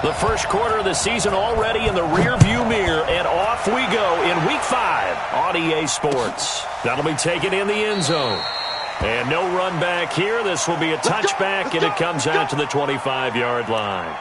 The first quarter of the season already in the rearview mirror, and off we go in Week 5 on EA Sports. That'll be taken in the end zone. And no run back here. This will be a touchback, and it comes out to the 25-yard line.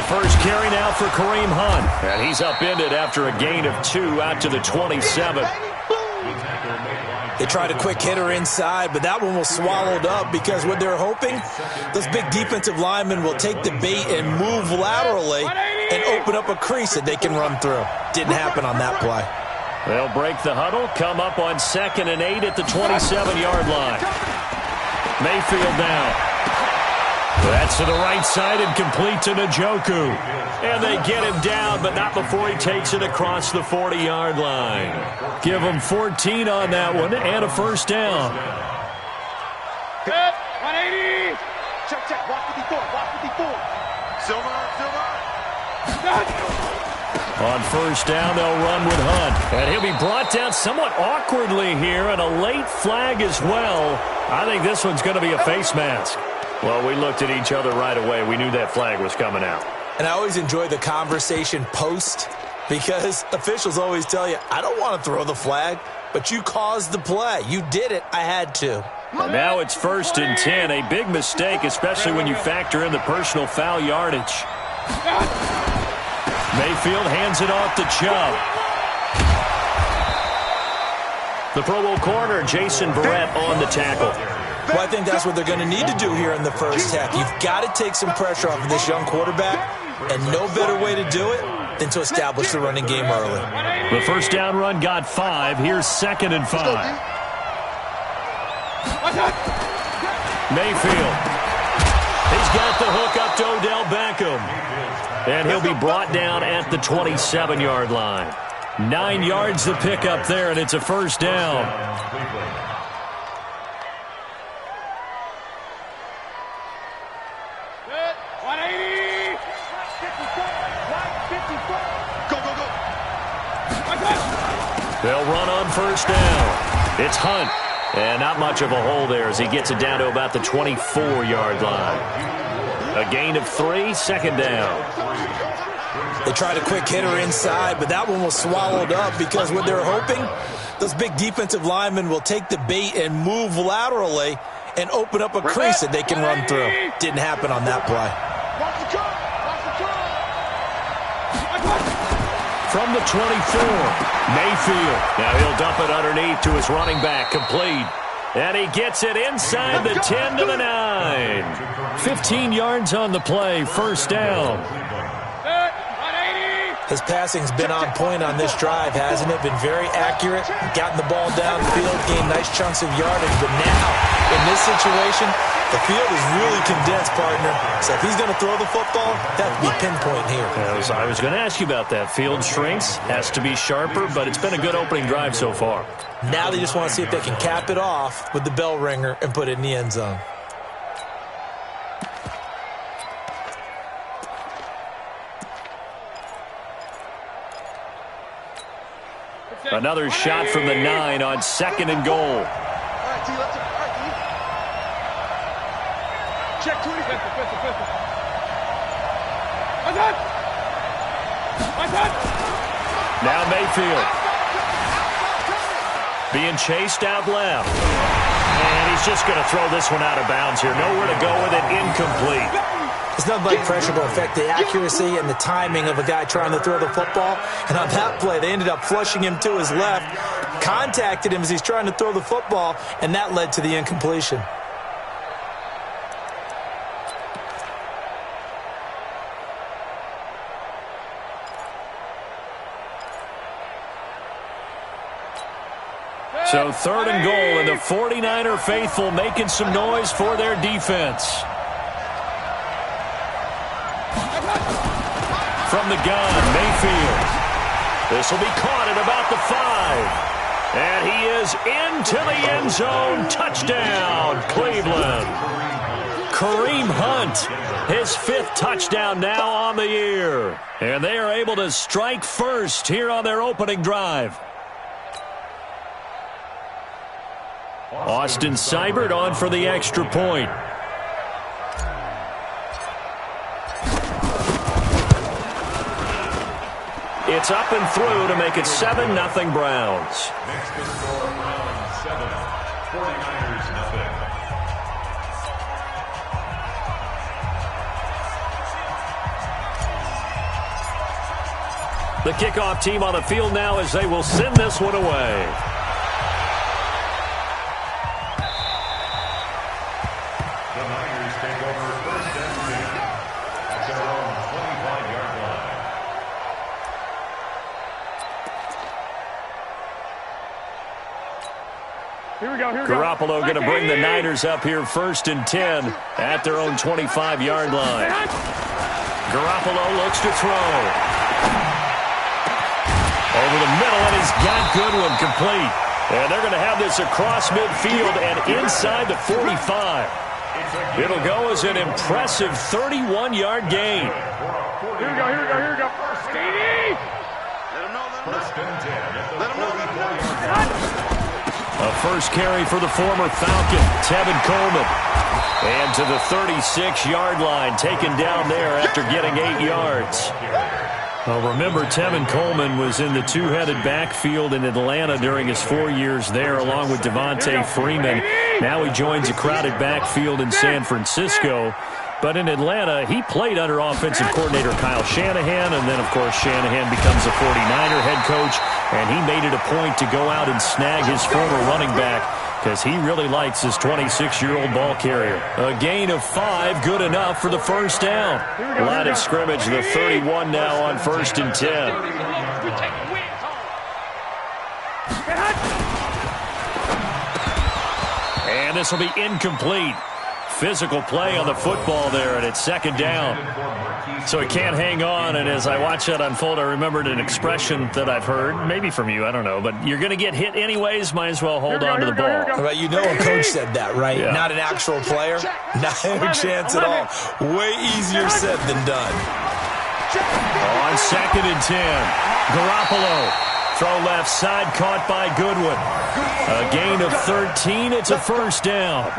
First carry now for Kareem Hunt. And he's upended after a gain of 2 out to the 27. They tried a quick hitter inside, but that one was swallowed up because what they're hoping, those big defensive linemen will take the bait and move laterally and open up a crease that they can run through. Didn't happen on that play. They'll break the huddle, come up on 2nd and 8 at the 27-yard line. Mayfield now. That's to the right side and complete to Njoku. And they get him down, but not before he takes it across the 40-yard line. Give him 14 on that one and a first down. Good. 180. Check. Walk 54. Silver. On first down, they'll run with Hunt. And he'll be brought down somewhat awkwardly here, and a late flag as well. I think this one's going to be a face mask. Well, we looked at each other right away. We knew that flag was coming out. And I always enjoy the conversation post because officials always tell you, I don't want to throw the flag, but you caused the play. You did it. I had to. And now it's 1st and 10. A big mistake, especially when you factor in the personal foul yardage. Mayfield hands it off to Chubb. The Pro Bowl corner, Jason Verrett, on the tackle. Well, I think that's what they're going to need to do here in the first half. You've got to take some pressure off of this young quarterback, and no better way to do it than to establish the running game early. The first down run got 5. Here's 2nd and 5. Mayfield. He's got the hook up to Odell Beckham. And he'll be brought down at the 27-yard line. 9 yards to pick up there, and it's a first down. They'll run on first down. It's Hunt. And not much of a hole there as he gets it down to about the 24-yard line. A gain of 3, 2nd down. They tried a quick hitter inside, but that one was swallowed up because what they're hoping, those big defensive linemen will take the bait and move laterally and open up a crease that they can run through. Didn't happen on that play. From the 24, Mayfield. Now he'll dump it underneath to his running back, complete. And he gets it inside the 10 to the 9. 15 yards on the play, first down. His passing's been on point on this drive, hasn't it? Been very accurate, gotten the ball downfield, gained nice chunks of yardage. But now, in this situation, the field is really condensed, partner. So if he's going to throw the football, that would be pinpoint here. I was going to ask you about that. Field shrinks, has to be sharper, but it's been a good opening drive so far. Now they just want to see if they can cap it off with the bell ringer and put it in the end zone. Another shot from the 9 on 2nd and goal. Check 20. Now Mayfield. Being chased out left. And he's just going to throw this one out of bounds here. Nowhere to go with it. Incomplete. It's nothing like pressure to affect the accuracy and the timing of a guy trying to throw the football. And on that play, they ended up flushing him to his left, contacted him as he's trying to throw the football, and that led to the incompletion. So 3rd and goal, and the 49er faithful making some noise for their defense. From the gun, Mayfield. This will be caught at about the 5. And he is into the end zone. Touchdown, Cleveland. Kareem Hunt, his 5th touchdown now on the year. And they are able to strike first here on their opening drive. Austin Seibert on for the extra point. It's up and through to make it 7-0 Browns. Next to score, Browns 7, 49ers 0. The kickoff team on the field now as they will send this one away. The Niners take over first and 10 at their own 25-yard line. Here we go. Garoppolo going to bring the Niners up here first and 10 at their own 25-yard line. Garoppolo looks to throw. Over the middle, and he's got Goodwin complete. And they're going to have this across midfield and inside the 45. It'll go as an impressive 31-yard gain. Here we go. Stevie! First and 10 at the 44-yard line. A first carry for the former Falcon, Tevin Coleman. And to the 36-yard line, taken down there after getting 8 yards. Well, remember, Tevin Coleman was in the two-headed backfield in Atlanta during his 4 years there, along with Devontae Freeman. Now he joins a crowded backfield in San Francisco. But in Atlanta, he played under offensive coordinator Kyle Shanahan, and then, of course, Shanahan becomes a 49er head coach, and he made it a point to go out and snag his former running back because he really likes his 26-year-old ball carrier. A gain of 5, good enough for the first down. Line of scrimmage, the 31 now on first and 10. And this will be incomplete. Physical play on the football there, and it's second down. So he can't hang on, and as I watch that unfold, I remembered an expression that I've heard, maybe from you, I don't know, but you're going to get hit anyways, might as well hold on to the ball. Well, you know a coach said that, right? Yeah. Not an actual player. Not a chance at all. Way easier said than done. On second and 10, Garoppolo. Throw left side, caught by Goodwin. A gain of 13, it's a first down.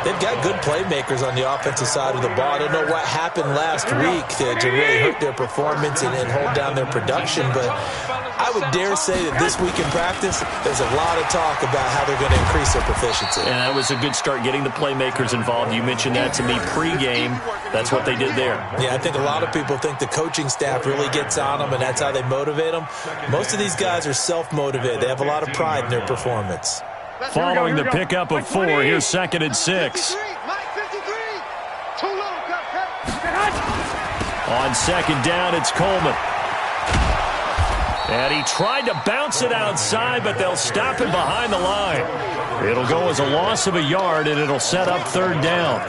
They've got good playmakers on the offensive side of the ball. I don't know what happened last week to really hurt their performance and hold down their production, but I would dare say that this week in practice, there's a lot of talk about how they're going to increase their proficiency. And that was a good start, getting the playmakers involved. You mentioned that to me pregame. That's what they did there. Yeah, I think a lot of people think the coaching staff really gets on them, and that's how they motivate them. Most of these guys are self-motivated. They have a lot of pride in their performance. Following the pickup of 4, here's second and 6. On second down, it's Coleman. And he tried to bounce it outside, but they'll stop him behind the line. It'll go as a loss of a yard, and it'll set up third down.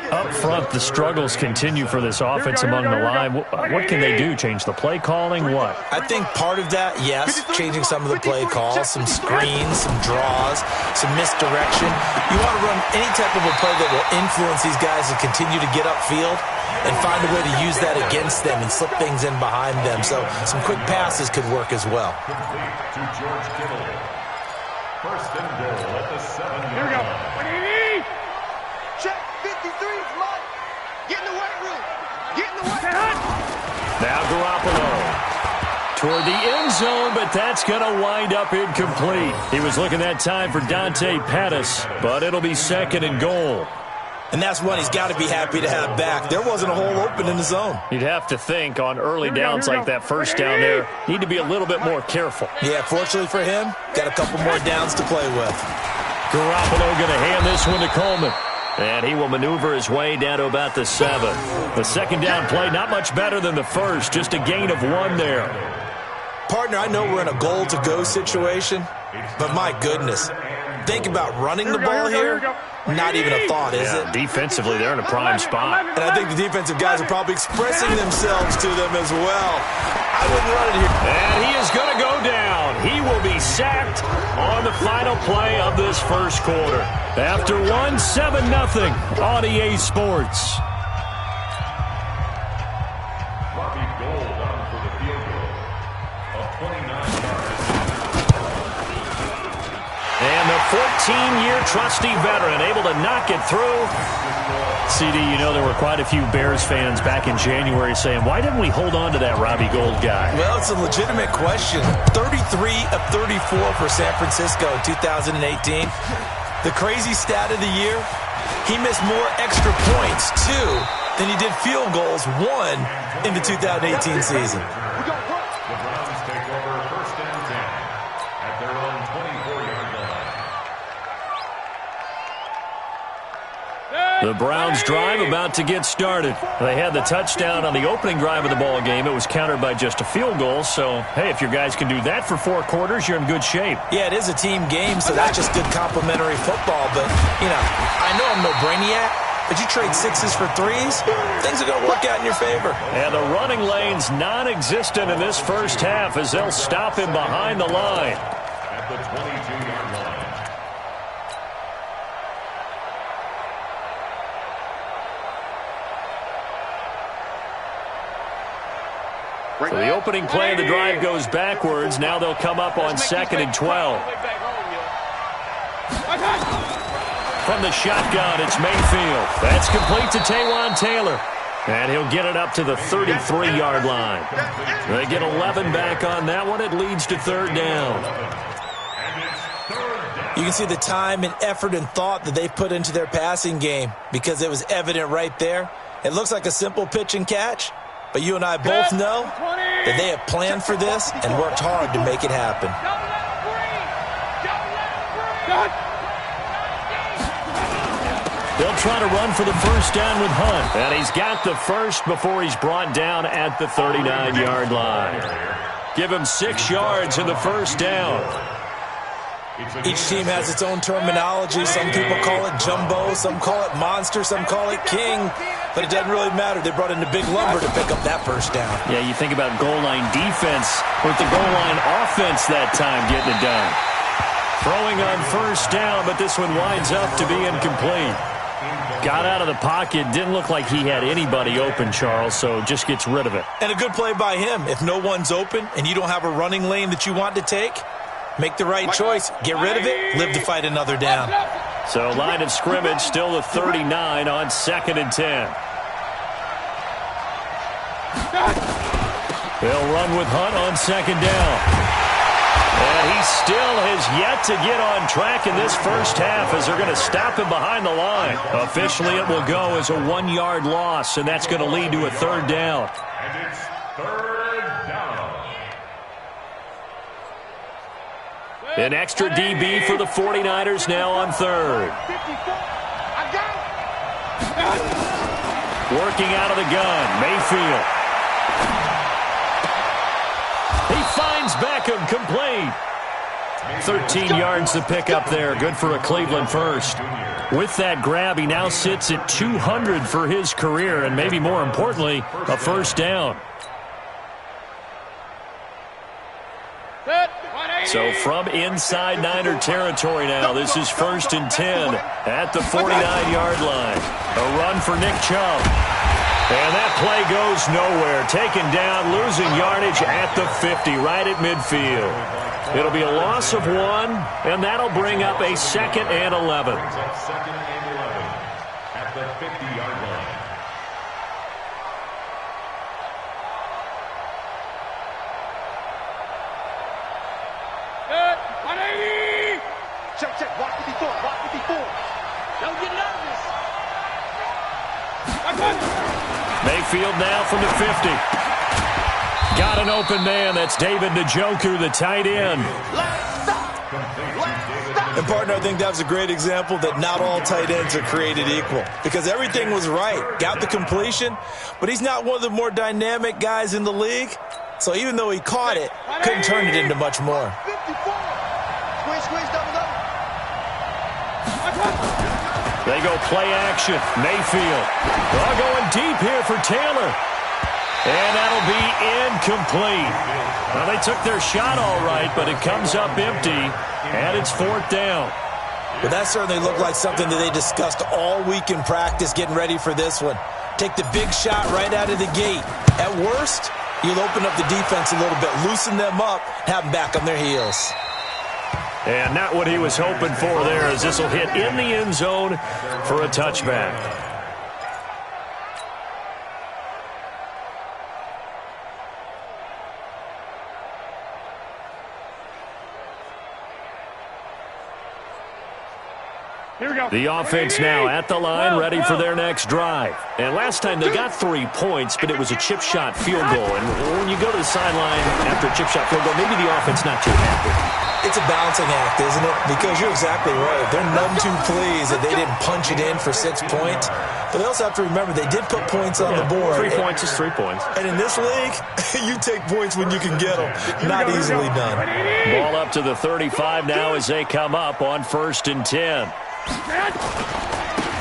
Up front, the struggles continue for this offense among the line. What can they do? Change the play calling? What? I think part of that, yes, changing some of the play calls, some screens, some draws, some misdirection. You want to run any type of a play that will influence these guys to continue to get upfield and find a way to use that against them and slip things in behind them. So some quick passes could work as well. Complete to George Kittle. First and goal at the 7-yard line. Check 53's Mike. Get in the weight room. Get in the weight room. Now Garoppolo toward the end zone, but that's going to wind up incomplete. He was looking that time for Dante Pettis, but it'll be second and goal. And that's one he's got to be happy to have back. There wasn't a hole open in the zone. You'd have to think on early downs like that first down there, need to be a little bit more careful. Yeah, fortunately for him, got a couple more downs to play with. Garoppolo going to hand this one to Coleman. And he will maneuver his way down to about the 7. The second down play, not much better than the first, just a gain of 1 there. Partner, I know we're in a goal-to-go situation, but my goodness, think about running the ball here, not even a thought, is it? Defensively, they're in a prime spot. And I think the defensive guys are probably expressing themselves to them as well. I wouldn't run it here. And he is going to go down. He will be sacked on the final play of this first quarter. After 7-0 on EA Sports. And the 14-year trusty veteran able to knock it through. CD, you know there were quite a few Bears fans back in January saying, why didn't we hold on to that Robbie Gould guy? Well, it's a legitimate question. 33 of 34 for San Francisco in 2018. The crazy stat of the year, he missed more extra points, 2, than he did field goals, 1 in the 2018 season. The Browns drive about to get started. They had the touchdown on the opening drive of the ball game. It was countered by just a field goal. So, hey, if your guys can do that for 4 quarters, you're in good shape. Yeah, it is a team game, so that's just good complimentary football. But, you know, I know I'm no brainiac, but you trade 6s for 3s, things are going to work out in your favor. And the running lane's non-existent in this first half as they'll stop him behind the line. At the 22-yard line. So the opening play of the drive goes backwards. Now they'll come up on 2nd and 12. From the shotgun, it's Mayfield. That's complete to Taywan Taylor. And he'll get it up to the 33-yard line. They get 11 back on that one. It leads to 3rd down. You can see the time and effort and thought that they put into their passing game because it was evident right there. It looks like a simple pitch and catch. But you and I both know that they have planned for this and worked hard to make it happen. They'll try to run for the first down with Hunt. And he's got the first before he's brought down at the 39-yard line. Give him 6 yards in the first down. Each team has its own terminology. Some people call it jumbo, some call it monster, some call it king. But it doesn't really matter. They brought in the big lumber to pick up that first down. Yeah, you think about goal line defense with the goal line offense that time getting it done. Throwing on first down, but this one winds up to be incomplete. Got out of the pocket. Didn't look like he had anybody open, Charles, so just gets rid of it. And a good play by him. If no one's open and you don't have a running lane that you want to take, make the right choice. Get rid of it. Live to fight another down. So line of scrimmage still the 39 on 2nd and 10. They'll run with Hunt on 2nd down. And he still has yet to get on track in this first half as they're going to stop him behind the line. Officially, it will go as a 1-yard loss, and that's going to lead to a 3rd down. And it's 3rd down. An extra DB for the 49ers now on 3rd. Working out of the gun, Mayfield. He finds Beckham, complete. 13 yards to pick up there. Good for a Cleveland first. With that grab, he now sits at 200 for his career, and maybe more importantly, a first down. So from inside Niner territory now, this is 1st and 10 at the 49-yard line. A run for Nick Chubb. And that play goes nowhere. Taken down, losing yardage at the 50, right at midfield. It'll be a loss of 1, and that'll bring up a 2nd and 11. Second and 11 at the 50-yard line. Check, watch 54, watch 54. Don't get nervous. Mayfield now from the 50. Got an open man. That's David Njoku, the tight end. And, partner, I think that was a great example that not all tight ends are created equal because everything was right. Got the completion, but he's not one of the more dynamic guys in the league. So even though he caught it, couldn't turn it into much more. 54. Squeeze, double. They go play action. Mayfield. Going deep here for Taylor. And that'll be incomplete. Well, they took their shot all right, but it comes up empty, and it's 4th down. But that certainly looked like something that they discussed all week in practice, getting ready for this one. Take the big shot right out of the gate. At worst, you'll open up the defense a little bit, loosen them up, have them back on their heels. And not what he was hoping for there, as this will hit in the end zone for a touchback. Here we go. The offense now at the line, ready for their next drive. And last time they got 3 points, but it was a chip shot field goal. And when you go to the sideline after a chip shot field goal, maybe the offense not too happy. It's a balancing act, isn't it? Because you're exactly right. They're none too pleased that they didn't punch it in for 6 points. But they also have to remember they did put points on the board. 3 points is 3 points. And in this league, you take points when you can get them. Not easily done. Ball up to the 35 now as they come up on 1st and 10.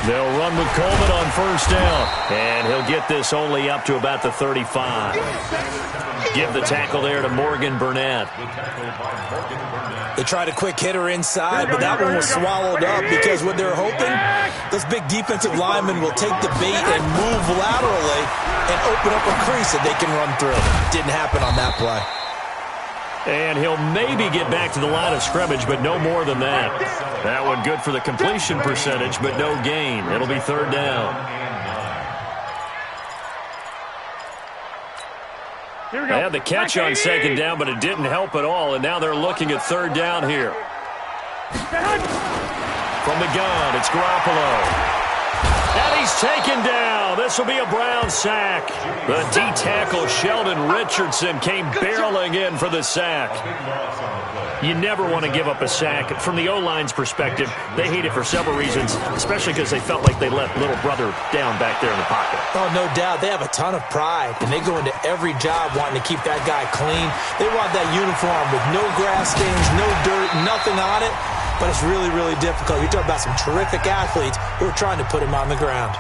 They'll run with Coleman on 1st down. And he'll get this only up to about the 35. Give the tackle there to Morgan Burnett. They tried a quick hitter inside, but that one was swallowed up because what they're hoping, this big defensive lineman will take the bait and move laterally and open up a crease that they can run through. Didn't happen on that play. And he'll maybe get back to the line of scrimmage, but no more than that. That one good for the completion percentage, but no gain. It'll be 3rd down. Here we go. They had the catch on 2nd down, but it didn't help at all, and now they're looking at 3rd down here. From the gun, it's Garoppolo. And he's taken down. This will be a Brown sack. The D-tackle, Sheldon Richardson, came barreling in for the sack. You never want to give up a sack. From the O-line's perspective, they hate it for several reasons, especially because they felt like they let little brother down back there in the pocket. Oh, no doubt. They have a ton of pride, and they go into every job wanting to keep that guy clean. They want that uniform with no grass stains, no dirt, nothing on it. But it's really, really difficult. You're talking about some terrific athletes who are trying to put him on the ground.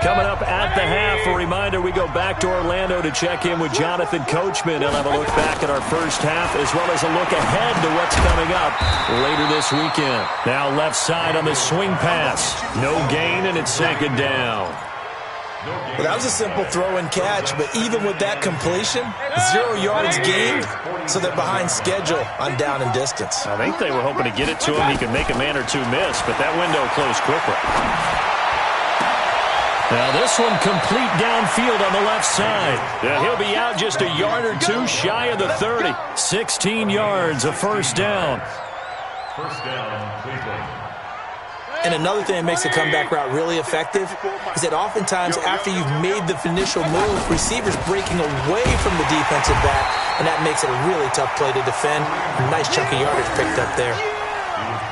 Coming up at the half, a reminder, we go back to Orlando to check in with Jonathan Coachman. He'll have a look back at our first half as well as a look ahead to what's coming up later this weekend. Now left side on the swing pass. No gain, and it's 2nd down. Well, that was a simple throw and catch, but even with that completion, 0 yards gained, so they're behind schedule on down and distance. I think they were hoping to get it to him. He could make a man or two miss, but that window closed quickly. Now this one complete downfield on the left side. He'll be out just a yard or two shy of the 30. 16 yards, a 1st down. 1st down, Cleveland. And another thing that makes the comeback route really effective is that oftentimes after you've made the initial move, receivers breaking away from the defensive back, and that makes it a really tough play to defend. A nice chunk of yardage picked up there.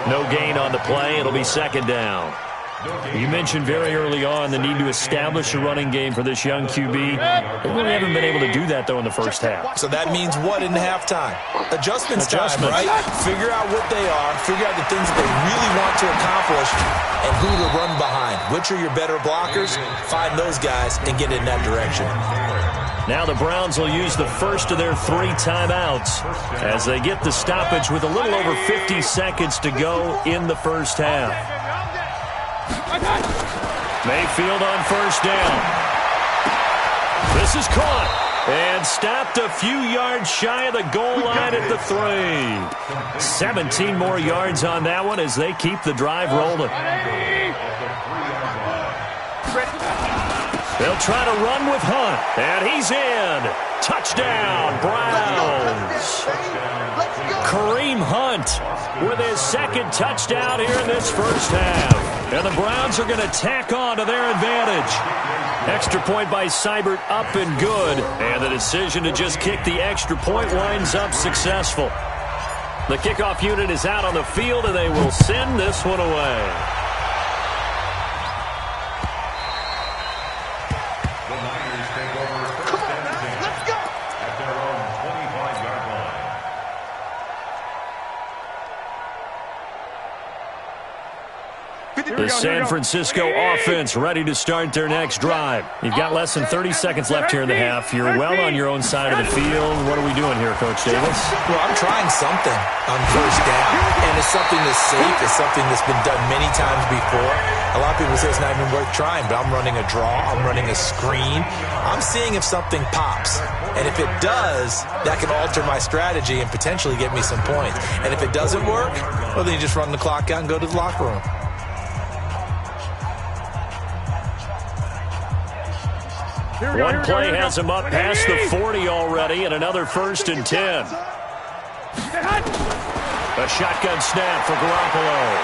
No gain on the play. It'll be 2nd down. You mentioned very early on the need to establish a running game for this young QB. They really haven't been able to do that, though, in the first half. So that means what in halftime? Adjustments time, right? Figure out what they are, figure out the things that they really want to accomplish, and who to run behind. Which are your better blockers? Find those guys and get in that direction. Now the Browns will use the first of their 3 timeouts as they get the stoppage with a little over 50 seconds to go in the first half. Mayfield on 1st down. This is caught and stopped a few yards shy of the goal line at the 3. 17 more yards on that one as they keep the drive rolling. They'll try to run with Hunt, and he's in. Touchdown, Browns. Kareem Hunt with his 2nd touchdown here in this first half. And the Browns are going to tack on to their advantage. Extra point by Seibert up and good. And the decision to just kick the extra point winds up successful. The kickoff unit is out on the field, and they will send this one away. The Niners take over first and 10. Let's go. At their own 25-yard line. The San Francisco offense ready to start their next drive. You've got less than 30 seconds left here in the half. You're well on your own side of the field. What are we doing here, Coach Davis? Well, I'm trying something on first down, and it's something that's safe. It's something that's been done many times before. A lot of people say it's not even worth trying, but I'm running a draw. I'm running a screen. I'm seeing if something pops, and if it does, that can alter my strategy and potentially get me some points. And if it doesn't work, well, then you just run the clock out and go to the locker room. One play has him up past the 40 already, and another first and 10. A shotgun snap for Garoppolo.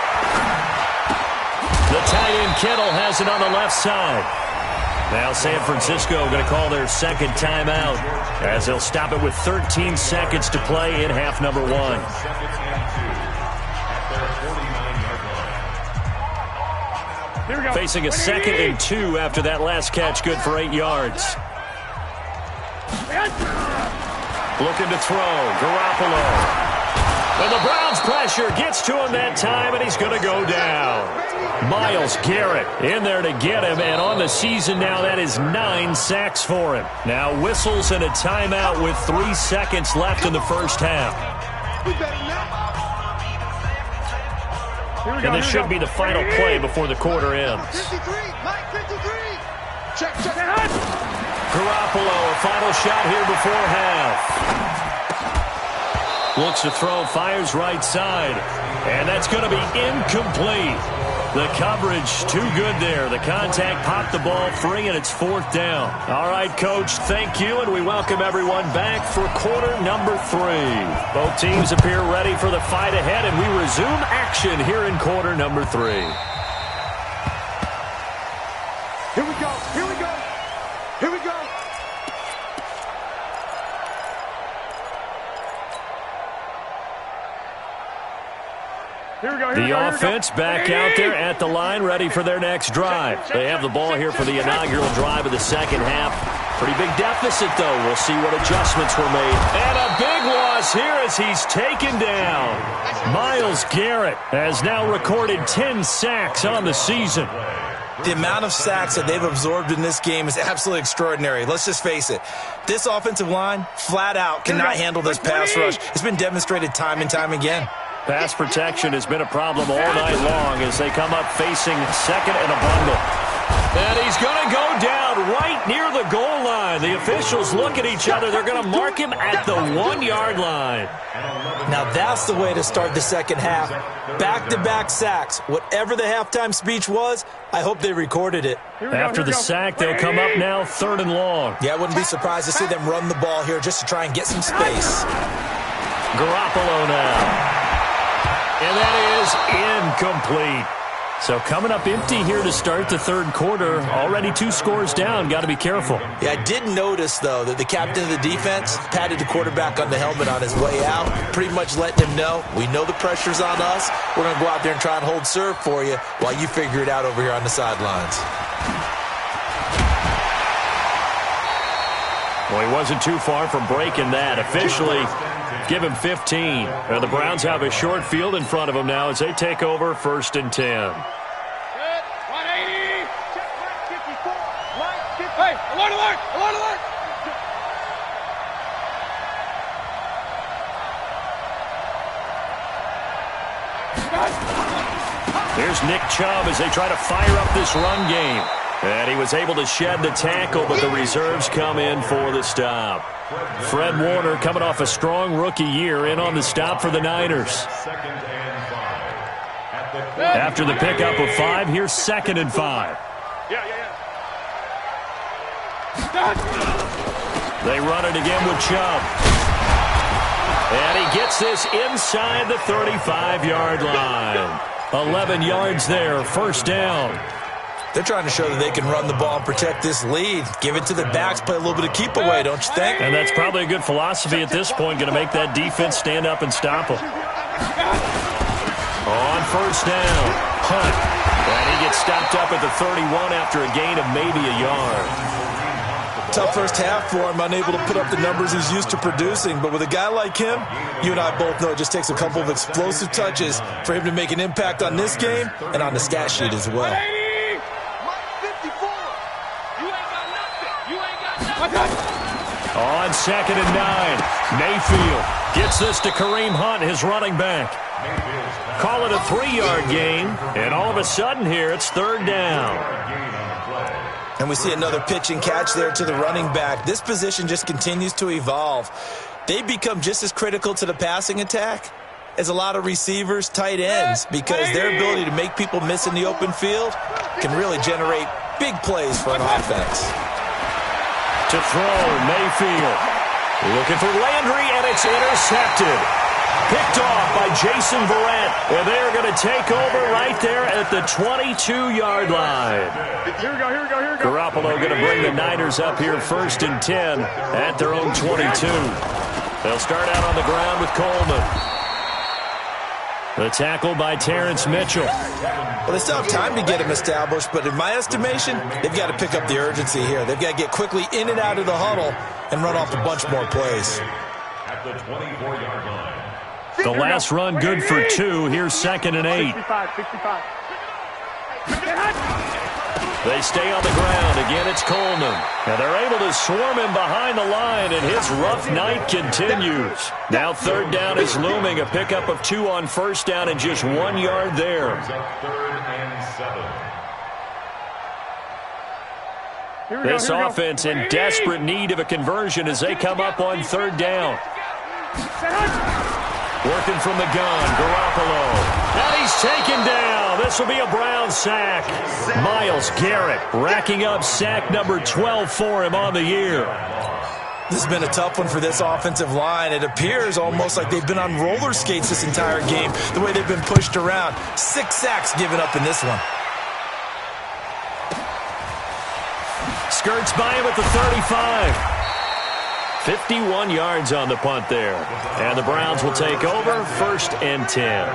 The tight end Kittle has it on the left side. Now San Francisco going to call their second timeout as they'll stop it with 13 seconds to play in half number 1. Second and 2 at their 49-yard line. Here we go. Facing a second and 2 after that last catch, good for 8 yards. Looking to throw, Garoppolo. And the Browns pressure gets to him that time, and he's going to go down. Myles Garrett in there to get him, and on the season now, that is 9 sacks for him. Now whistles and a timeout with 3 seconds left in the first half. And this should be the final play before the quarter ends. 53, Mike 53. Check. Garoppolo, a final shot here before half. Looks to throw, fires right side. And that's going to be incomplete. The coverage too good there. The contact popped the ball free, and it's 4th down. All right, Coach, thank you, and we welcome everyone back for quarter number 3. Both teams appear ready for the fight ahead, and we resume action here in quarter number 3. Here we go. The offense back out there at the line, ready for their next drive. They have the ball here for the inaugural drive of the second half. Pretty big deficit, though. We'll see what adjustments were made. And a big loss here as he's taken down. Myles Garrett has now recorded 10 sacks on the season. The amount of sacks that they've absorbed in this game is absolutely extraordinary. Let's just face it. This offensive line, flat out, cannot handle this pass rush. It's been demonstrated time and time again. Pass protection has been a problem all night long as they come up facing second and a bundle. And he's going to go down right near the goal line. The officials look at each other. They're going to mark him at the 1-yard line. Now that's the way to start the second half. Back-to-back sacks. Whatever the halftime speech was, I hope they recorded it. After the sack, they'll come up now 3rd and long. Yeah, I wouldn't be surprised to see them run the ball here just to try and get some space. Garoppolo now. And that is incomplete. So coming up empty here to start the third quarter. Already 2 scores down. Got to be careful. Yeah, I did notice, though, that the captain of the defense patted the quarterback on the helmet on his way out, pretty much letting him know, we know the pressure's on us. We're going to go out there and try and hold serve for you while you figure it out over here on the sidelines. Well, he wasn't too far from breaking that. Officially, give him 15. The Browns have a short field in front of them now as they take over 1st and 10. Good. 180. Check Mike 54. Mike 54. Hey, alert, alert, alert, alert. Here's Nick Chubb as they try to fire up this run game. And he was able to shed the tackle, but the reserves come in for the stop. Fred Warner coming off a strong rookie year in on the stop for the Niners. After the pickup of 5, here's 2nd and 5. They run it again with Chubb. And he gets this inside the 35-yard line. 11 yards there, 1st down. They're trying to show that they can run the ball and protect this lead. Give it to the backs, play a little bit of keep away, don't you think? And that's probably a good philosophy at this point, going to make that defense stand up and stop them. On first down, Hunt. And he gets stopped up at the 31 after a gain of maybe a yard. Tough first half for him, unable to put up the numbers he's used to producing. But with a guy like him, you and I both know it just takes a couple of explosive touches for him to make an impact on this game and on the stat sheet as well. On 2nd and 9, Mayfield gets this to Kareem Hunt, his running back. Call it a 3-yard gain, and all of a sudden here it's 3rd down. And we see another pitch and catch there to the running back. This position just continues to evolve. They become just as critical to the passing attack as a lot of receivers, tight ends, because their ability to make people miss in the open field can really generate big plays for an offense. To throw, Mayfield. Looking for Landry, and it's intercepted. Picked off by Jason Verrett, and they're going to take over right there at the 22-yard line. Here we go. Garoppolo going to bring the Niners up here 1st and 10 at their own 22. They'll start out on the ground with Coleman. The tackle by Terrence Mitchell. Well, they still have time to get him established, but in my estimation, they've got to pick up the urgency here. They've got to get quickly in and out of the huddle and run off a bunch more plays. At the 24-yard line. The last run good for 2. Here's 2nd and 8. 65. They stay on the ground. Again, it's Coleman. And they're able to swarm him behind the line, and his rough night continues. Now 3rd down is looming. A pickup of 2 on 1st down and just 1 yard there. 3rd and 7. This offense in desperate need of a conversion as they come up on 3rd down. Working from the gun, Garoppolo. And he's taken down. This will be a Brown sack. Myles Garrett racking up sack number 12 for him on the year. This has been a tough one for this offensive line. It appears almost like they've been on roller skates this entire game, the way they've been pushed around. 6 sacks given up in this one. Skirts by him at the 35. 51 yards on the punt there. And the Browns will take over 1st and 10.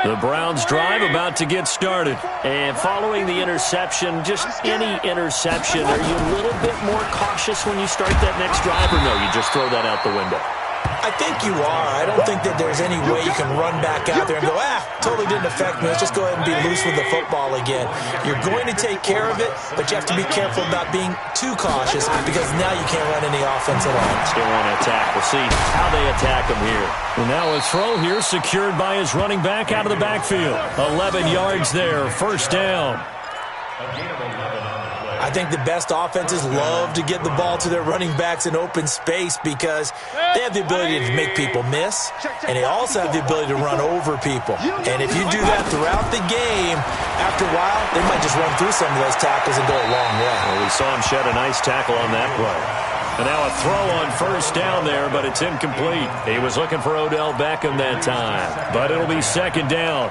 The Browns drive about to get started. And following the interception, just any interception, are you a little bit more cautious when you start that next drive, or no, you just throw that out the window? I think you are. I don't think that there's any way you can run back out there and go, totally didn't affect me. Let's just go ahead and be loose with the football again. You're going to take care of it, but you have to be careful about being too cautious because now you can't run any offense at all. Still want to attack. We'll see how they attack him here. And now a throw here secured by his running back out of the backfield. 11 yards there, 1st down. I think the best offenses love to get the ball to their running backs in open space because they have the ability to make people miss, and they also have the ability to run over people. And if you do that throughout the game, after a while, they might just run through some of those tackles and go a long way. Well, we saw him shed a nice tackle on that play. And now a throw on 1st down there, but it's incomplete. He was looking for Odell Beckham that time, but it'll be 2nd down.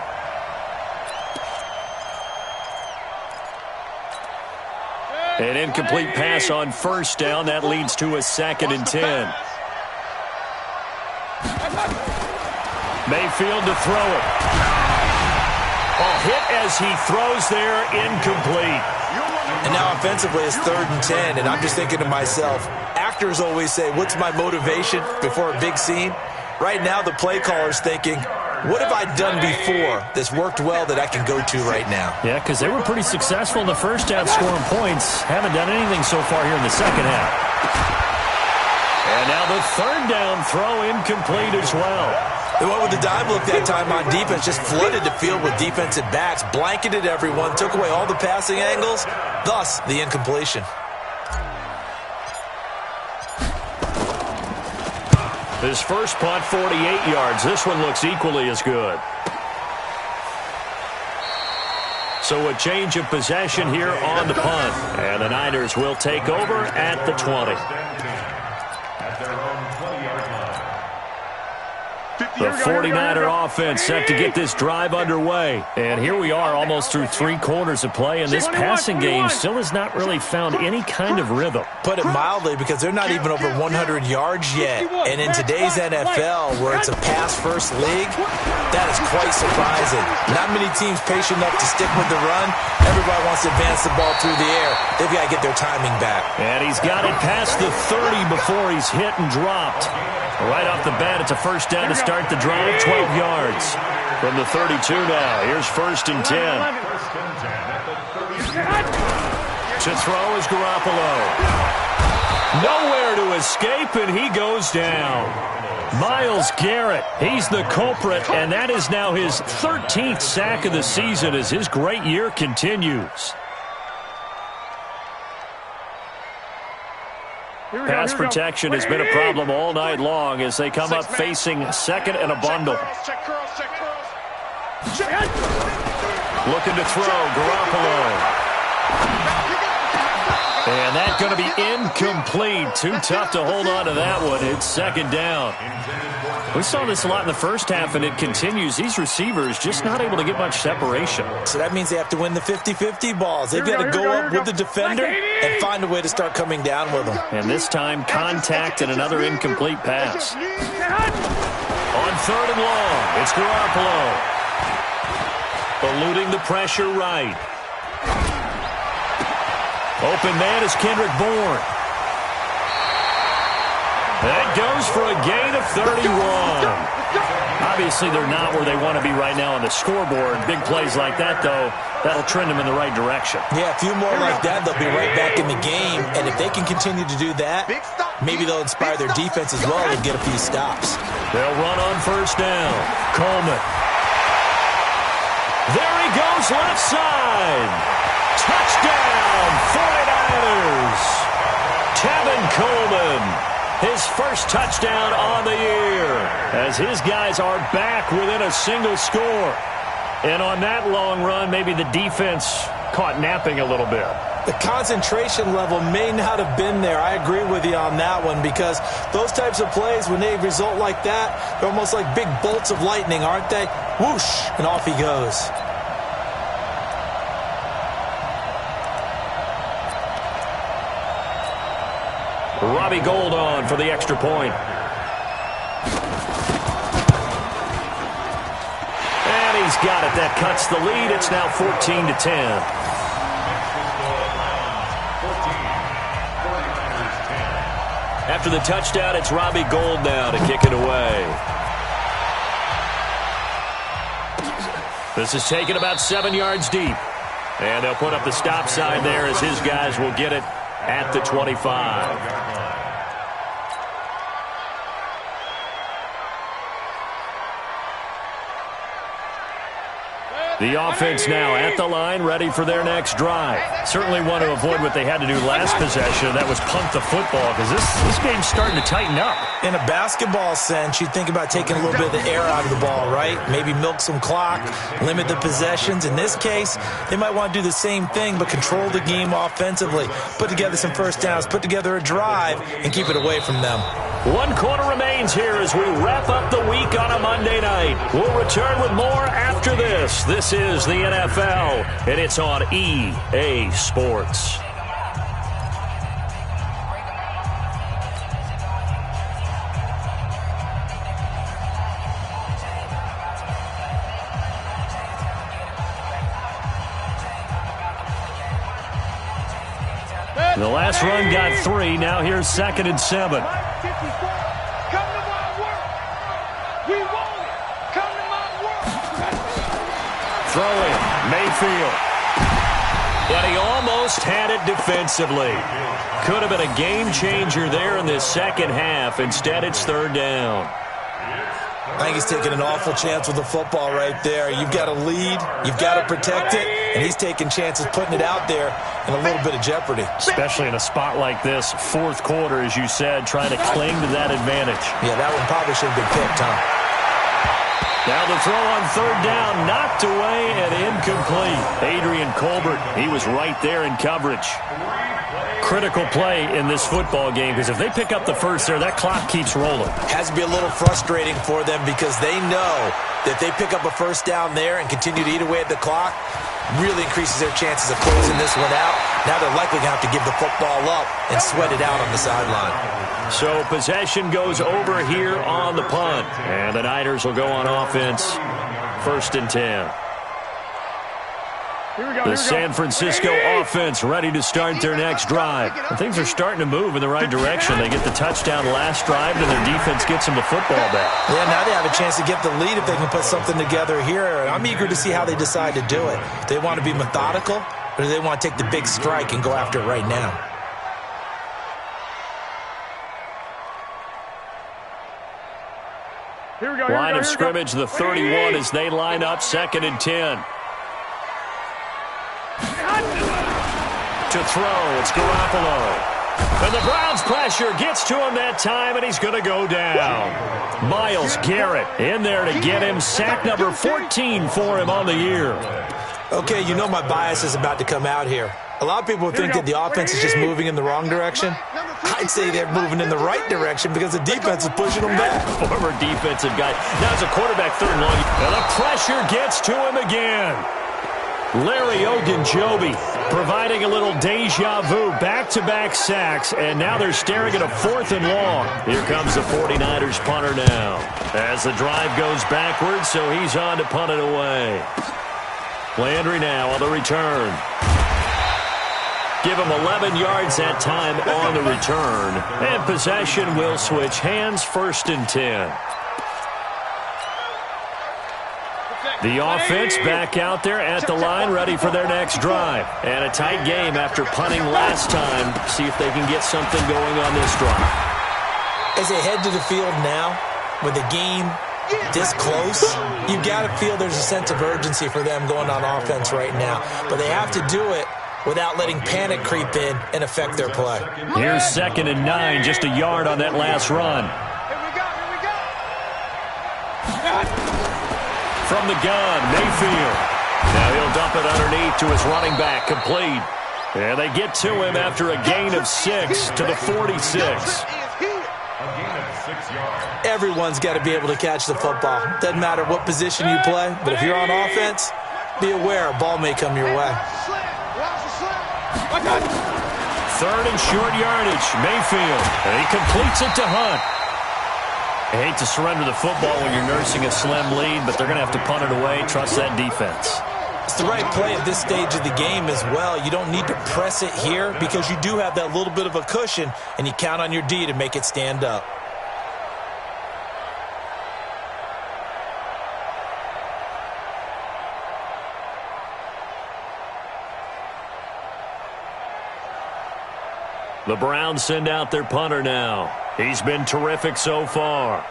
An incomplete pass on 1st down. That leads to a 2nd and 10. Mayfield to throw it. A hit as he throws there, incomplete. And now offensively it's 3rd and 10, and I'm just thinking to myself, actors always say, what's my motivation before a big scene? Right now the play caller's thinking, what have I done before that's worked well that I can go to right now? Yeah, because they were pretty successful in the 1st half scoring points. Haven't done anything so far here in the 2nd half. And now the 3rd down throw incomplete as well. They went with the dime look that time on defense, just flooded the field with defensive backs, blanketed everyone, took away all the passing angles, thus the incompletion. His first punt, 48 yards. This one looks equally as good. So a change of possession here on the punt. And the Niners will take over at the 20. At their own 20-yard line. The 49er offense set to get this drive underway. And here we are almost through 3 quarters of play, and this passing game still has not really found any kind of rhythm. Put it mildly, because they're not even over 100 yards yet. And in today's NFL, where it's a pass-first league, that is quite surprising. Not many teams patient enough to stick with the run. Everybody wants to advance the ball through the air. They've got to get their timing back. And he's got it past the 30 before he's hit and dropped. Right off the bat, it's a first down to start the drive, 12 yards. From the 32 now, here's 1st and 10. To throw is Garoppolo. Nowhere to escape, and he goes down. Myles Garrett, he's the culprit, and that is now his 13th sack of the season as his great year continues. Pass protection has been a problem all night long as they come up facing 2nd and a bundle. Looking to throw, Garoppolo. And that's going to be incomplete. Too tough to hold on to that one. It's 2nd down. We saw this a lot in the first half, and it continues. These receivers just not able to get much separation. So that means they have to win the 50-50 balls. They've got to go up with the defender and find a way to start coming down with them. And this time, contact and another incomplete pass. On 3rd and long, it's Garoppolo. Eluding the pressure right. Open man is Kendrick Bourne. That goes for a gain of 31. Obviously, they're not where they want to be right now on the scoreboard. Big plays like that, though, that'll trend them in the right direction. Yeah, a few more like that, they'll be right back in the game. And if they can continue to do that, maybe they'll inspire their defense as well and get a few stops. They'll run on 1st down. Coleman. There he goes, left side. Touchdown, 49ers. Tevin Coleman, his first touchdown on the year, as his guys are back within a single score. And on that long run, maybe the defense caught napping a little bit. The concentration level may not have been there. I agree with you on that one, because those types of plays, when they result like that, they're almost like big bolts of lightning, aren't they? Whoosh, and off he goes. Robbie Gould on for the extra point. And he's got it. That cuts the lead. It's now 14-10. After the touchdown, it's Robbie Gould now to kick it away. This is taken about 7 yards deep. And they'll put up the stop sign there as his guys will get it at the 25. The offense now at the line, ready for their next drive. Certainly want to avoid what they had to do last possession. That was punt the football, because this game's starting to tighten up. In a basketball sense, you think about taking a little bit of the air out of the ball, right? Maybe milk some clock, limit the possessions. In this case, they might want to do the same thing, but control the game offensively. Put together some first downs, put together a drive, and keep it away from them. 1 quarter remains here as we wrap up the week on a Monday night. We'll return with more after this. This is the NFL, and it's on EA Sports. The last run got 3. Now here's 2nd and 7. Throwing, Mayfield. But he almost had it defensively. Could have been a game changer there in this second half. Instead, it's 3rd down. I think he's taking an awful chance with the football right there. You've got to lead, you've got to protect it, and he's taking chances putting it out there in a little bit of jeopardy. Especially in a spot like this, 4th quarter, as you said, trying to cling to that advantage. Yeah, that one probably should have been picked, huh? Now the throw on third down, knocked away and incomplete. Adrian Colbert, he was right there in coverage. Critical play in this football game because if they pick up the first there, that clock keeps rolling. Has to be a little frustrating for them because they know that they pick up a first down there and continue to eat away at the clock, really increases their chances of closing this one out. Now they're likely going to have to give the football up and sweat it out on the sideline. So possession goes over here on the punt. And the Niners will go on offense, 1st and 10. The San Francisco offense ready to start their next drive. And things are starting to move in the right direction. They get the touchdown last drive, and their defense gets them the football back. Yeah, now they have a chance to get the lead if they can put something together here. I'm eager to see how they decide to do it. Do they want to be methodical, or do they want to take the big strike and go after it right now? Here we go. Line of scrimmage, the 31 as they line up, 2nd and 10. To throw, it's Garoppolo. And the Browns' pressure gets to him that time, and he's going to go down. Myles Garrett in there to get him. Sack number 14 for him on the year. Okay, you know my bias is about to come out here. A lot of people think that the offense is just moving in the wrong direction. I'd say they're moving in the right direction because the defense is pushing them back. Former defensive guy. Now it's a quarterback 3rd and long. And the pressure gets to him again. Larry Ogunjobi providing a little deja vu, back-to-back sacks, and now they're staring at a 4th and long. Here comes the 49ers punter now as the drive goes backwards, so he's on to punt it away. Landry now on the return. Give him 11 yards that time on the return, and possession will switch hands, 1st and 10. The offense back out there at the line, ready for their next drive. And a tight game after punting last time. See if they can get something going on this drive. As they head to the field now, with the game this close, you've got to feel there's a sense of urgency for them going on offense right now. But they have to do it without letting panic creep in and affect their play. Here's 2nd and 9, just a yard on that last run. From the gun, Mayfield. Now he'll dump it underneath to his running back, complete. And they get to him after a gain of 6 to the 46. Everyone's got to be able to catch the football. Doesn't matter what position you play, but if you're on offense, be aware a ball may come your way. 3rd and short yardage, Mayfield. And he completes it to Hunt. I hate to surrender the football when you're nursing a slim lead, but they're going to have to punt it away. Trust that defense. It's the right play at this stage of the game as well. You don't need to press it here because you do have that little bit of a cushion, and you count on your D to make it stand up. The Browns send out their punter now. He's been terrific so far.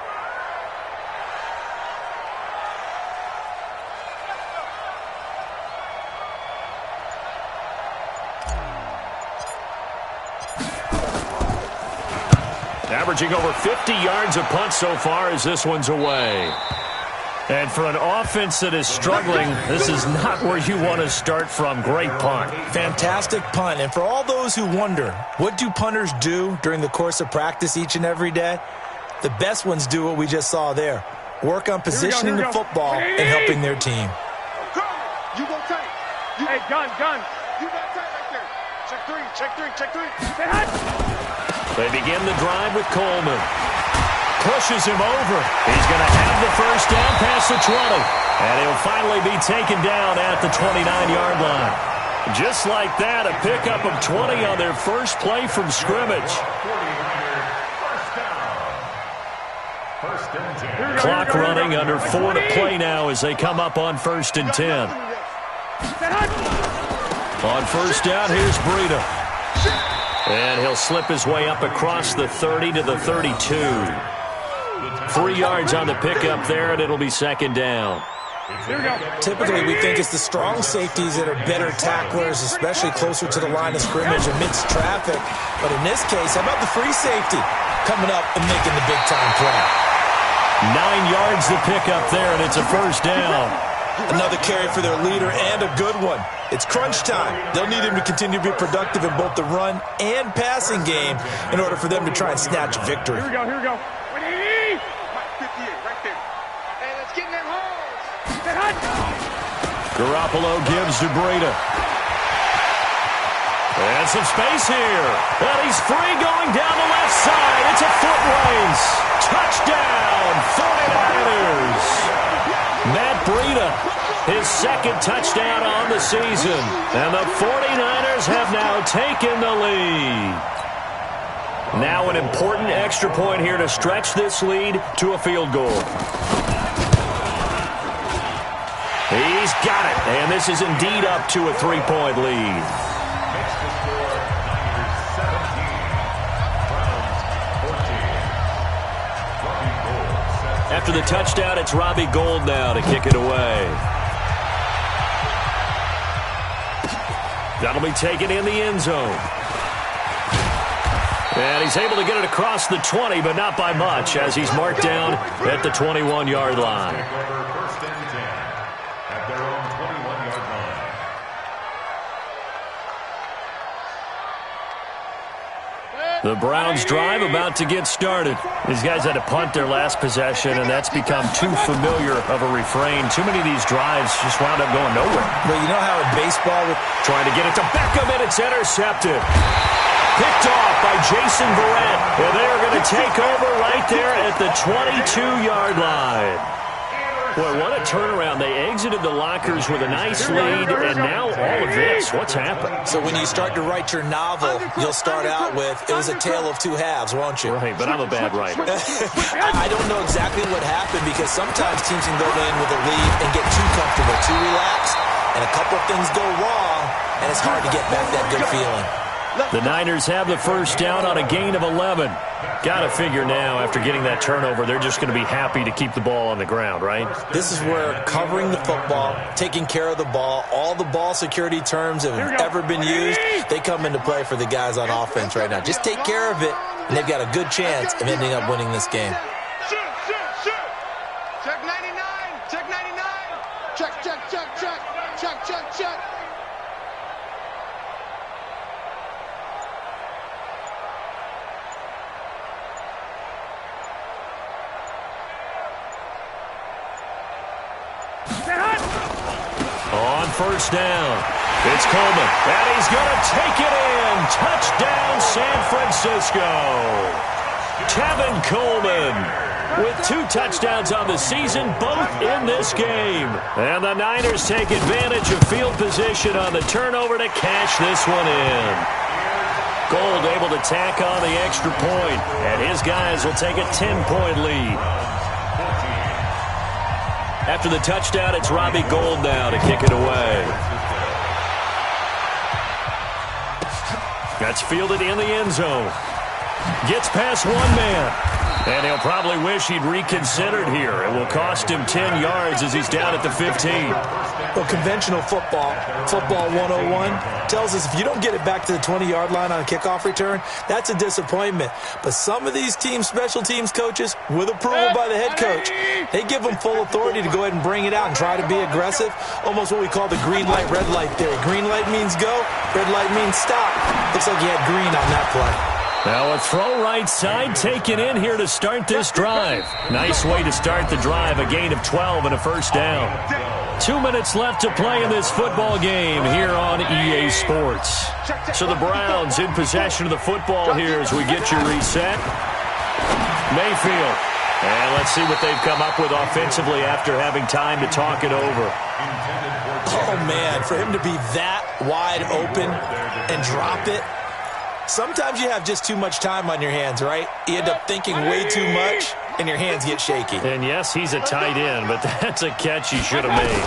Averaging over 50 yards a punt so far as this one's away. And for an offense that is struggling, this is not where you want to start from. Great punt. Fantastic punt. And for all those who wonder, what do punters do during the course of practice each and every day? The best ones do what we just saw there. Work on positioning the football and helping their team. You go tight. Hey, gun. You got tight right there. Check three. Say hi. They begin the drive with Coleman. Pushes him over. He's going to have the first down past the 20. And he'll finally be taken down at the 29-yard line. Just like that, a pickup of 20 on their first play from scrimmage. Clock running, under 4 to play now as they come up on 1st and 10. On first down, here's Breida. And he'll slip his way up across the 30 to the 32. 3 yards on the pickup there, and it'll be 2nd down. Typically, we think it's the strong safeties that are better tacklers, especially closer to the line of scrimmage amidst traffic. But in this case, how about the free safety coming up and making the big-time play? 9 yards to pick up there, and it's a first down. Another carry for their leader, and a good one. It's crunch time. They'll need him to continue to be productive in both the run and passing game in order for them to try and snatch a victory. Here we go, here we go. 58, right there. And let's get in them holes. Garoppolo gives to Breida. And some space here. And he's free going down the left side. It's a foot race. Touchdown, 49ers. Matt Breida, his second touchdown on the season. And the 49ers have now taken the lead. Now an important extra point here to stretch this lead to a field goal. He's got it. And this is indeed up to a 3-point lead. Makes the score Niners 17, Browns 14. After the touchdown, it's Robbie Gould now to kick it away. That'll be taken in the end zone. And he's able to get it across the 20, but not by much, as he's marked down at the 21-yard line. Take over first and 10 at their own 21-yard line. The Browns drive about to get started. These guys had to punt their last possession, and that's become too familiar of a refrain. Too many of these drives just wound up going nowhere. Well, you know how in baseball, Trying to get it to Beckham, and it's intercepted. Picked off by Jason Verrett. And they are going to take over right there at the 22-yard line. Boy, what a turnaround. They exited the lockers with a nice lead, and now all of this. What's happened? so when you start to write your novel, you'll start out with, it was a tale of two halves, won't you? Right, but I'm a bad writer. I don't know exactly what happened, because sometimes teams can go in with a lead and get too comfortable, too relaxed, and a couple of things go wrong, and it's hard to get back that good feeling. The Niners have the first down on a gain of 11. Got to figure now, after getting that turnover, they're just going to be happy to keep the ball on the ground, right? This is where covering the football, taking care of the ball, all the ball security terms that have ever been used, they come into play for the guys on offense right now. Just take care of it, and they've got a good chance of ending up winning this game. Shoot. Check 99. Check 99. Check. On first down, it's Coleman, and he's going to take it in. Touchdown, San Francisco. Tevin Coleman with 2 touchdowns on the season, both in this game. And the Niners take advantage of field position on the turnover to cash this one in. Gould able to tack on the extra point, and his guys will take a 10-point lead. After the touchdown, it's Robbie Gould now to kick it away. That's fielded in the end zone. Gets past one man. And he'll probably wish he'd reconsidered here. It will cost him 10 yards as he's down at the 15. Well, conventional football 101, tells us if you don't get it back to the 20-yard line on a kickoff return, that's a disappointment. But some of these teams, special teams coaches, with approval by the head coach, they give them full authority to go ahead and bring it out and try to be aggressive. Almost what we call the green light, red light theory. Green light means go, red light means stop. Looks like you had green on that play. Now a throw right side taken in here to start this drive. Nice way to start the drive, a gain of 12 and a first down. 2 minutes left to play in this football game here on EA Sports. So the Browns in possession of the football here as we get you reset. Mayfield. And let's see what they've come up with offensively after having time to talk it over. Oh, man, for him to be that wide open and drop it. Sometimes you have just too much time on your hands, right? You end up thinking way too much, and your hands get shaky. And yes, he's a tight end, but that's a catch he should have made.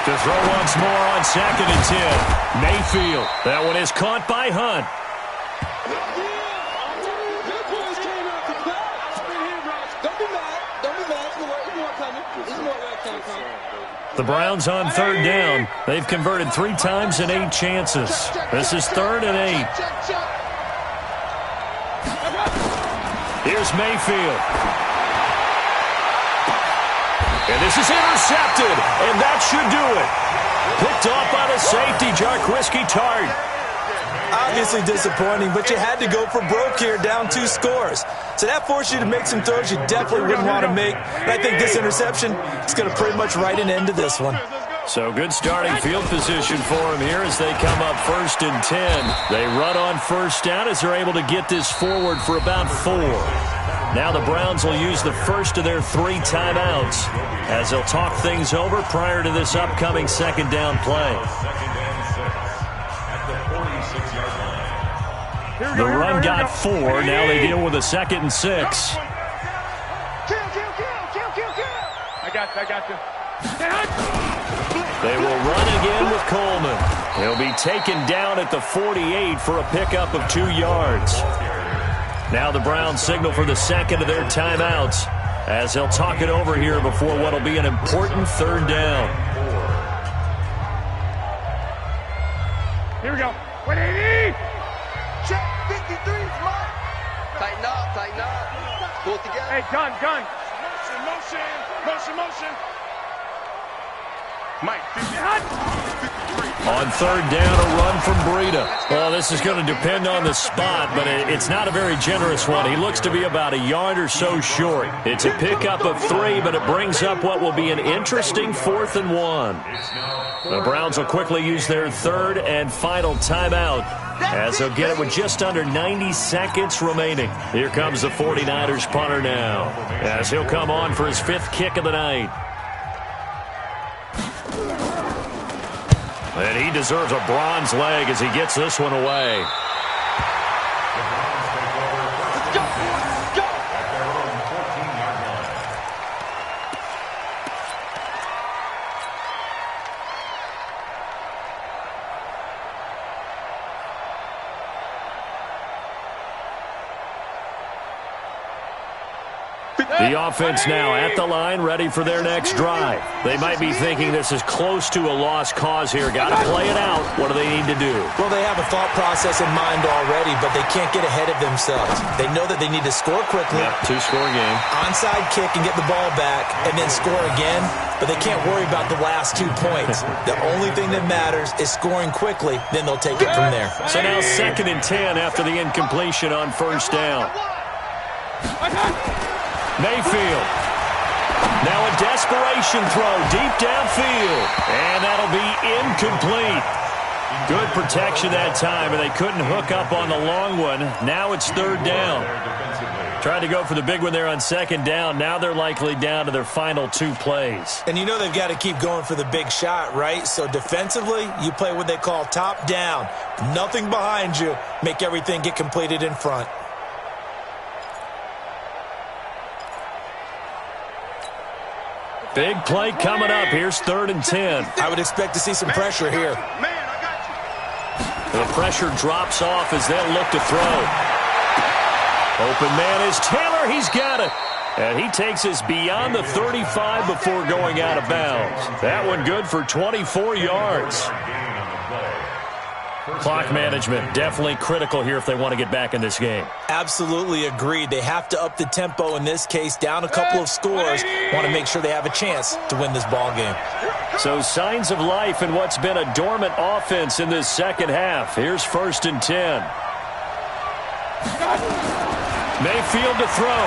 To throw once more on 2nd and 10. Mayfield. That one is caught by Hunt. The Browns on 3rd down. They've converted 3 times in 8 chances. This is 3rd and 8. Here's Mayfield. And this is intercepted, and that should do it. Picked off by the safety, Jarquiski Tart. Obviously disappointing, but you had to go for broke here, down 2 scores. So that forced you to make some throws you definitely wouldn't want to make. And I think this interception is going to pretty much write an end to this one. So good starting field position for him here as they come up 1st and 10. They run on 1st down as they're able to get this forward for about 4. Now the Browns will use the first of their 3 timeouts as they'll talk things over prior to this upcoming 2nd down play. The run got 4. Now they deal with a 2nd and 6. I got you. They will run again with Coleman. He'll be taken down at the 48 for a pickup of 2 yards. Now the Browns signal for the 2nd of their timeouts as they'll talk it over here before what will be an important 3rd down. Here we go. 180. Check 53's mine. Tighten up. Pull it together. Hey, gun. Motion. Mike, On 3rd down, a run from Breida. Well, this is going to depend on the spot, but it's not a very generous one. He looks to be about a yard or so short. It's a pickup of 3, but it brings up what will be an interesting 4th and 1. The Browns will quickly use their 3rd and final timeout as they'll get it with just under 90 seconds remaining. Here comes the 49ers punter now as he'll come on for his 5th kick of the night. And he deserves a bronze leg as he gets this one away. The offense now at the line, ready for their next drive. They might be thinking this is close to a lost cause here. Got to play it out. What do they need to do? Well, they have a thought process in mind already, but they can't get ahead of themselves. They know that they need to score quickly. Yeah, 2-score game. Onside kick and get the ball back, and then score again. But they can't worry about the last 2 points. The only thing that matters is scoring quickly. Then they'll take it from there. So now 2nd and 10 after the incompletion on 1st down. Mayfield. Now a desperation throw deep downfield. And that'll be incomplete. Good protection that time, and they couldn't hook up on the long one. Now it's 3rd down. Tried to go for the big one there on 2nd down. Now they're likely down to their final 2 plays. And you know they've got to keep going for the big shot, right? So defensively, you play what they call top down. Nothing behind you. Make everything get completed in front. Big play coming up. Here's 3rd and 10. I would expect to see some pressure here. The pressure drops off as they'll look to throw. Open man is Taylor. He's got it. And he takes us beyond the 35 before going out of bounds. That one good for 24 yards. Clock management definitely critical here if they want to get back in this game. Absolutely agreed. They have to up the tempo in this case, down a couple of scores. Want to make sure they have a chance to win this ball game. So signs of life in what's been a dormant offense in this 2nd half. Here's 1st and 10. Mayfield to throw.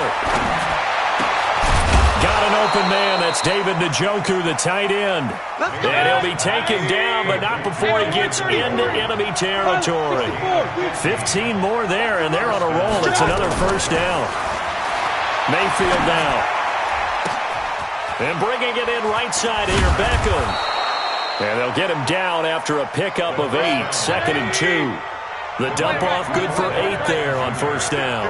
Got an open man. That's David Njoku, the tight end. And he'll be taken down, but not before he gets into enemy territory. 15 more there, and they're on a roll. It's another 1st down. Mayfield now. And bringing it in right side here, Beckham. And they'll get him down after a pickup of 8. 2nd and 2. The dump off good for 8 there on 1st down.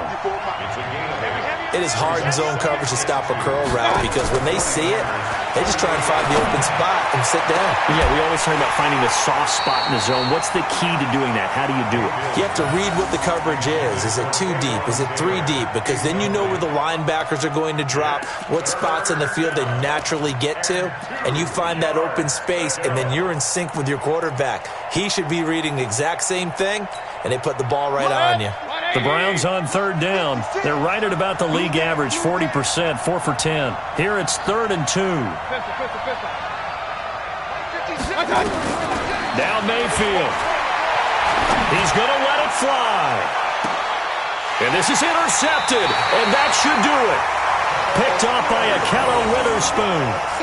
It is hard in zone coverage to stop a curl route because when they see it, they just try and find the open spot and sit down. Yeah, we always talk about finding the soft spot in the zone. What's the key to doing that? How do you do it? You have to read what the coverage is. Is it 2 deep? Is it 3 deep? Because then you know where the linebackers are going to drop, what spots in the field they naturally get to, and you find that open space, and then you're in sync with your quarterback. He should be reading the exact same thing, and they put the ball right on you. The Browns on third down. They're right at about the league average, 40%, 4 for 10. Here it's 3rd and 2. Now Mayfield. He's going to let it fly. And this is intercepted, and that should do it. Picked off by Akello Witherspoon.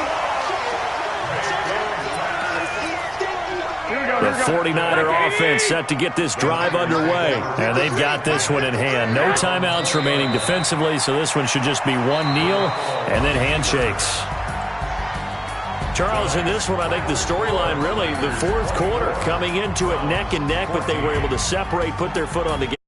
The 49er offense set to get this drive underway. And they've got this one in hand. No timeouts remaining defensively, so this one should just be one kneel and then handshakes. Charles, in this one, I think the storyline really, the fourth quarter, coming into it neck and neck, but they were able to separate, put their foot on the gas.